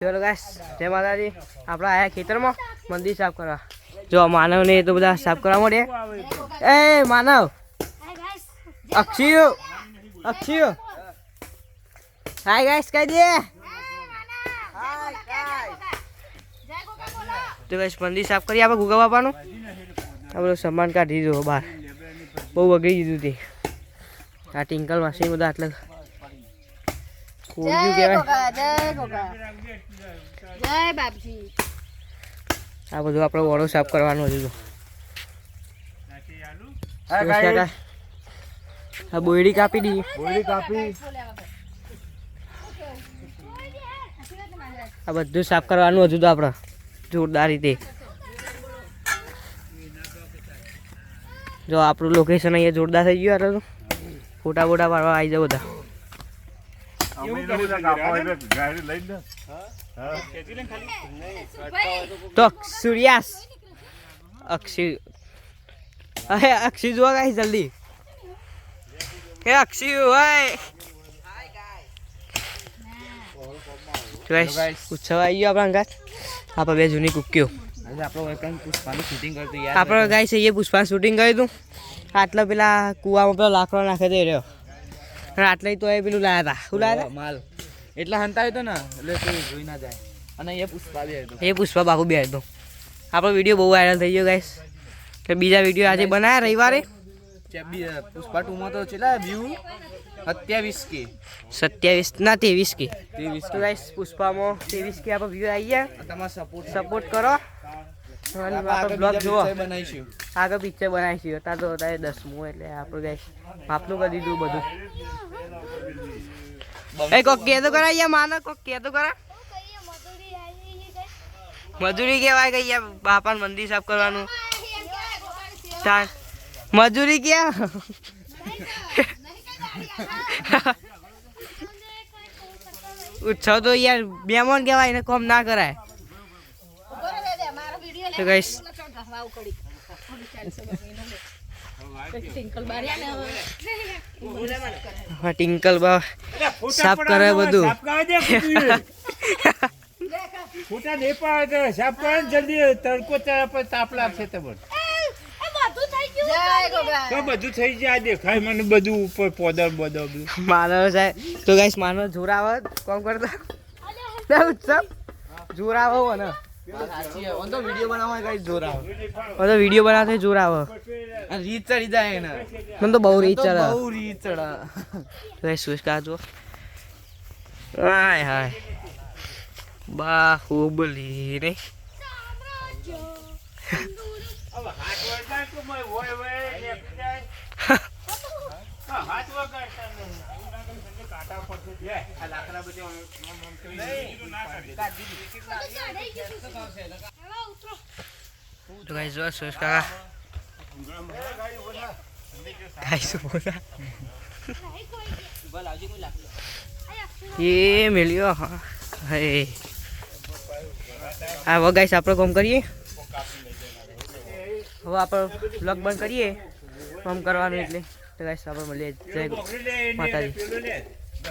चलो गाइस जय माताजी આપણા આયા ખેતરમાં મંદિર સાફ કરવા જો માનવ ને તો બધા સાફ કરવા મળે એ માનવ અક્ષિયો હાય ગાઈસ કહી દે તો ગાઈસ મંદિર સાફ કરી આપણે ગુગા બાપાનું આપણે સામાન કાઢી દો બહાર બહુ વગડી દીધું તે આ ટિંકલ માસી બધા આટલે કોળ્યું કહેવાય જય બાપજી આ બધું આપણે વડો સાફ કરવાનો હતું આ બોયડી કાપી દી આ બધું સાફ કરવાનું હતું તો આપણે જોરદાર રીતે જો આપણું લોકેશન અહીંયા જોરદાર થઈ ગયું એટલે ફોટા બોટા પાડવા આવી જાવ બધા તો સૂર્યાસ અક્ષી જોવા ગાઈસ જલ્દી હે અક્ષી હોય ગાઈસ ઉત્સવ આવી ગયો આપણા અંગાત આપણે બે જૂની કુક્કીઓ આપણે ગાઈસ એ પુષ્પા શૂટિંગ કર્યું હતું આટલા પેલા કુવામાં પેલા લાકડો નાખે તે રહ્યો અને આટલા તો એ પેલું લાયા હતા શું લાયા માલ એટલા હંતાયો તો ને એટલે કોઈ જોઈ ના જાય અને એ પુષ્પા બી હતો એ પુષ્પા બાપુ બી હતો આપણો વિડીયો બહુ વાયરલ થઈ ગયો ગાઈસ કે બીજા વિડીયો આજે બનાવ્યા રવિવારે પુષ્પા 2 માં તો કેટલા વ્યૂ 27K 27 ના 23K તો ગાઈસ પુષ્પામાં 23K આપણે વ્યૂ આવી ગયા તમારો સપોર્ટ કરો અને આપણો બ્લોગ જુઓ બનાવીશું આગળ પિક્ચર બનાવીશું અત્યારે તો અત્યારે 10મું એટલે આપણે ગાઈસ આપનું કરી દીધું બધું એ કોક કે તો કરા યાર માનો કોક કે તો કરા મજૂરી કેવાય કે યાર બાપાનું મંદિર સાફ કરવાનું મજૂરી ક્યાં ઉત્સવ તો યાર બેમોન કહેવાય ને કોમ ના કરાય તો ગાઈસ ટિંકલ બા સાફ કરે બધું ફોટા દે પાડે સાફ કરે જલ્દી તડકો પર તાપ લાગશે તમને તો બધું થઈ જાય દેખાય મને બધું ઉપર પોદર બધું માનવ સાહેબ તો ગાઈસ માનવ જોરાવ કોમ કરતા ઉત્સવ જોરાવ ને ઓન તો વિડિયો બનાવવા ગાઈસ જોર આવે તો વિડીયો બનાવતે જોરાવ અને રીત ચડી જાય ને મને તો બહુ રીત ચડે બહુ રીત ચડા ગાઈસ સુસ કાજો હાય હાય બાહુબલી રે तो गाइस जो सोच का गाइस बोला ये मिलियो हाँ है हाँ वो गाइस आप लोग कम करिए वो आप ब्लॉग बंद करिए कम करवाने એટલે તો ગાઈસ આપણે મળીએ જય માતાજી